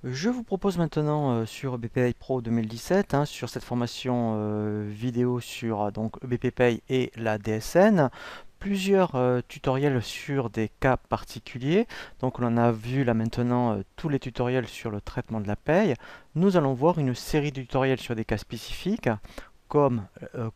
Je vous propose maintenant sur BPI Pro 2017, sur cette formation vidéo sur donc EBP Pay et la DSN, plusieurs tutoriels sur des cas particuliers. Donc on en a vu là maintenant tous les tutoriels sur le traitement de la paye. Nous allons voir une série de tutoriels sur des cas spécifiques, comme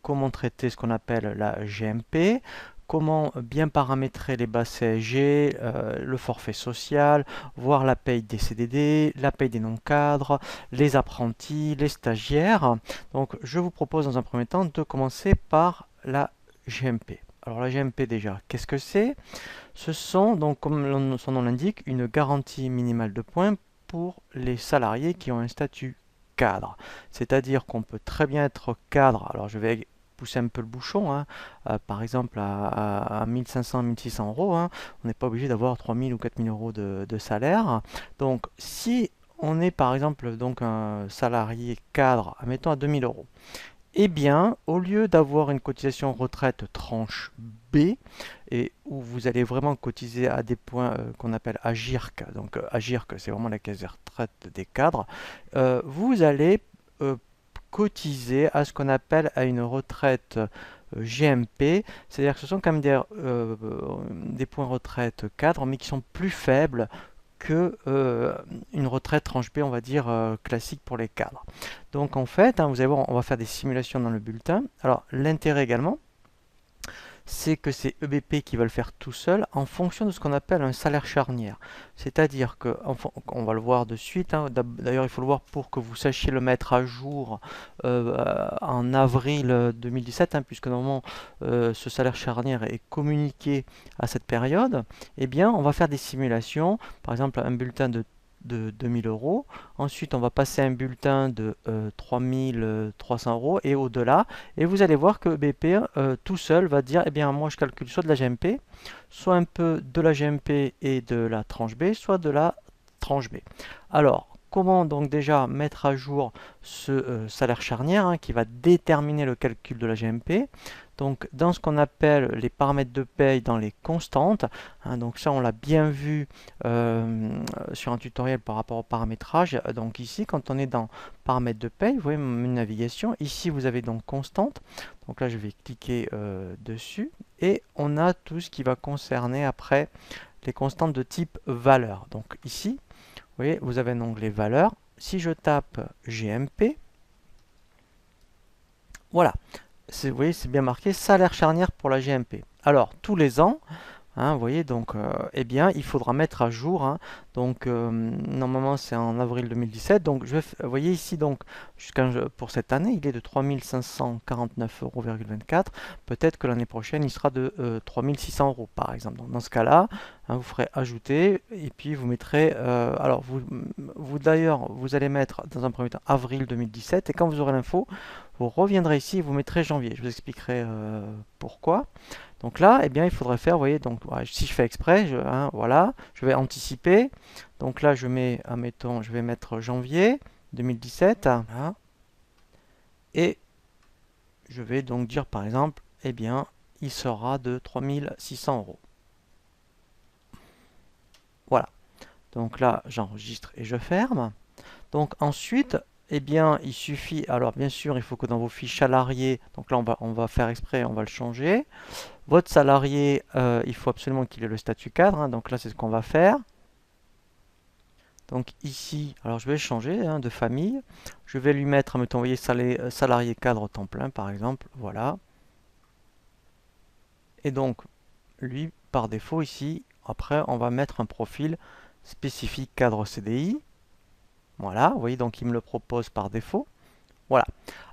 comment traiter ce qu'on appelle la GMP, comment bien paramétrer les bases CSG, le forfait social, voir la paye des CDD, la paye des non-cadres, les apprentis, les stagiaires. Donc je vous propose dans un premier temps de commencer par la GMP. Alors la GMP déjà, qu'est-ce que c'est? Ce sont donc, comme son nom l'indique, une garantie minimale de points pour les salariés qui ont un statut cadre. C'est-à-dire qu'on peut très bien être cadre. Alors je vais pousser un peu le bouchon, par exemple à 1500, 1600 euros. On n'est pas obligé d'avoir 3000 ou 4000 euros de salaire. Donc si on est par exemple donc un salarié cadre, admettons à 2000 euros, eh bien, au lieu d'avoir une cotisation retraite tranche B, et où vous allez vraiment cotiser à des points qu'on appelle AGIRC, donc AGIRC c'est vraiment la caisse de retraite des cadres, vous allez cotiser à ce qu'on appelle à une retraite GMP, c'est-à-dire que ce sont quand même des points retraite cadres, mais qui sont plus faibles que une retraite tranche B, on va dire, classique pour les cadres. Donc en fait, vous allez voir, on va faire des simulations dans le bulletin. Alors l'intérêt également, c'est que c'est EBP qui va le faire tout seul en fonction de ce qu'on appelle un salaire charnière. C'est-à-dire que, on va le voir de suite, d'ailleurs il faut le voir pour que vous sachiez le mettre à jour en avril 2017, puisque normalement ce salaire charnière est communiqué à cette période. Eh bien, on va faire des simulations, par exemple un bulletin de 2000 euros. Ensuite, on va passer un bulletin de 3300 euros et au-delà. Et vous allez voir que BP tout seul va dire, eh bien, moi je calcule soit de la GMP, soit un peu de la GMP et de la tranche B, soit de la tranche B. Alors, comment donc déjà mettre à jour ce salaire charnière qui va déterminer le calcul de la GMP? Donc dans ce qu'on appelle les paramètres de paye dans les constantes, donc ça on l'a bien vu sur un tutoriel par rapport au paramétrage. Donc ici quand on est dans paramètres de paye, vous voyez une navigation, ici vous avez donc constante, donc là je vais cliquer dessus et on a tout ce qui va concerner après les constantes de type valeur. Donc ici, vous voyez, vous avez un onglet valeur. Si je tape GMP, voilà, vous voyez, c'est bien marqué salaire charnière pour la GMP. Alors, tous les ans, vous voyez, donc, eh bien, il faudra mettre à jour. Donc, normalement, c'est en avril 2017. Donc, vous voyez ici, donc, pour cette année, il est de 3549,24 €. Peut-être que l'année prochaine, il sera de 3600 euros, par exemple. Donc, dans ce cas-là, vous ferez ajouter et puis vous mettrez. Alors, vous d'ailleurs, vous allez mettre dans un premier temps avril 2017 et quand vous aurez l'info, vous reviendrez ici et vous mettrez janvier. Je vous expliquerai pourquoi. Donc là, eh bien, il faudrait faire, vous voyez, donc si je fais exprès, voilà, je vais anticiper. Donc là, je mets, admettons, je vais mettre janvier 2017. Voilà. Et je vais donc dire, par exemple, eh bien, il sera de 3600 euros. Voilà. Donc là, j'enregistre et je ferme. Donc ensuite, eh bien, il suffit, alors bien sûr, il faut que dans vos fiches salariés, donc là, on va faire exprès, on va le changer. Votre salarié, il faut absolument qu'il ait le statut cadre, donc là c'est ce qu'on va faire. Donc ici, alors je vais changer de famille. Je vais lui mettre, mettons, vous voyez, salarié cadre temps plein par exemple, voilà. Et donc, lui, par défaut ici, après on va mettre un profil spécifique cadre CDI. Voilà, vous voyez, donc il me le propose par défaut. Voilà.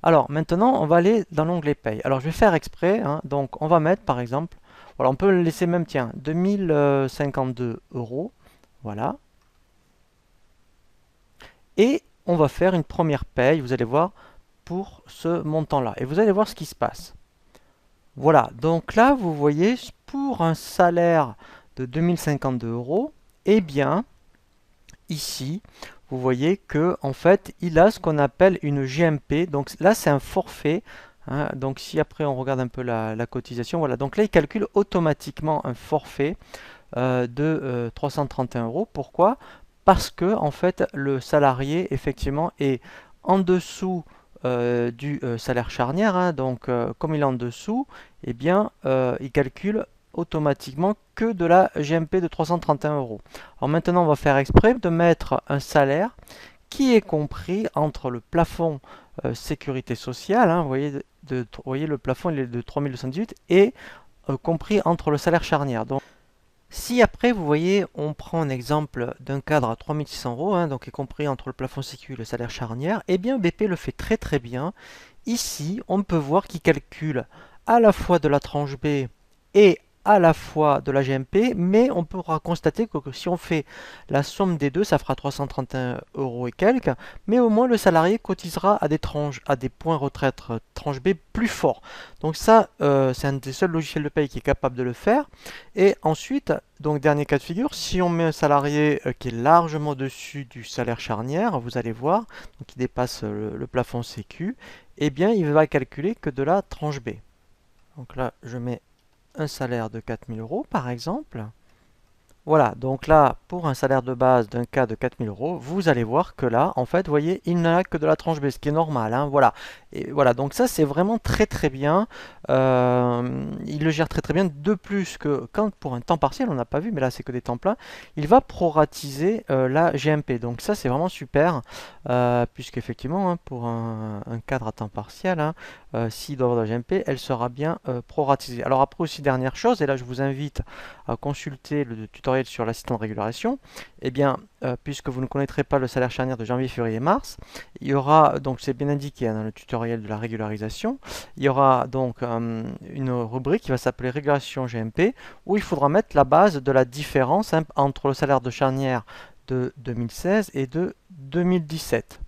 Alors maintenant, on va aller dans l'onglet paye. Alors je vais faire exprès, donc on va mettre par exemple, voilà, on peut le laisser même, tiens, 2052 euros. Voilà. Et on va faire une première paye, vous allez voir, pour ce montant-là. Et vous allez voir ce qui se passe. Voilà, donc là, vous voyez, pour un salaire de 2052 euros, eh bien, ici, vous voyez que en fait, il a ce qu'on appelle une GMP. Donc là, c'est un forfait. Donc si après on regarde un peu la cotisation, voilà. Donc là, il calcule automatiquement un forfait de 331 euros. Pourquoi? parce que en fait le salarié effectivement est en dessous du salaire charnière, hein. Donc comme il est en dessous, eh bien il calcule automatiquement que de la GMP de 331 euros. Alors maintenant on va faire exprès de mettre un salaire qui est compris entre le plafond sécurité sociale, hein. Vous voyez le plafond il est de 3218 et compris entre le salaire charnière. Donc, si après, vous voyez, on prend un exemple d'un cadre à 3600 euros, hein, donc qui est compris entre le plafond sécu et le salaire charnière, eh bien BP le fait très très bien. Ici, on peut voir qu'il calcule à la fois de la tranche B et à la fois de la GMP, mais on pourra constater que si on fait la somme des deux, ça fera 331 euros et quelques, mais au moins le salarié cotisera à des tranches, à des points retraite tranche B plus forts. Donc ça, c'est un des seuls logiciels de paye qui est capable de le faire. Et ensuite, donc dernier cas de figure, si on met un salarié qui est largement au-dessus du salaire charnière, vous allez voir, donc qui dépasse le plafond sécu, eh bien il va calculer que de la tranche B. Donc là, je mets un salaire de 4000 euros par exemple. Voilà, donc là, pour un salaire de base d'un cas de 4000 euros, vous allez voir que là, en fait, vous voyez, il n'a que de la tranche B, ce qui est normal, hein, voilà. Et voilà, donc ça, c'est vraiment très très bien. Il le gère très très bien. De plus que quand pour un temps partiel, on n'a pas vu, mais là, c'est que des temps pleins, il va proratiser la GMP. Donc ça, c'est vraiment super, puisqu'effectivement, hein, pour un cadre à temps partiel, hein, s'il doit avoir de la GMP, elle sera bien proratisée. Alors après aussi, dernière chose, et là, je vous invite à consulter le tutoriel sur l'assistant de régulation, eh bien, puisque vous ne connaîtrez pas le salaire charnière de janvier, février, mars, il y aura, donc c'est bien indiqué hein, dans le tutoriel de la régularisation, il y aura donc une rubrique qui va s'appeler régulation GMP, où il faudra mettre la base de la différence hein, entre le salaire de charnière de 2016 et de 2017.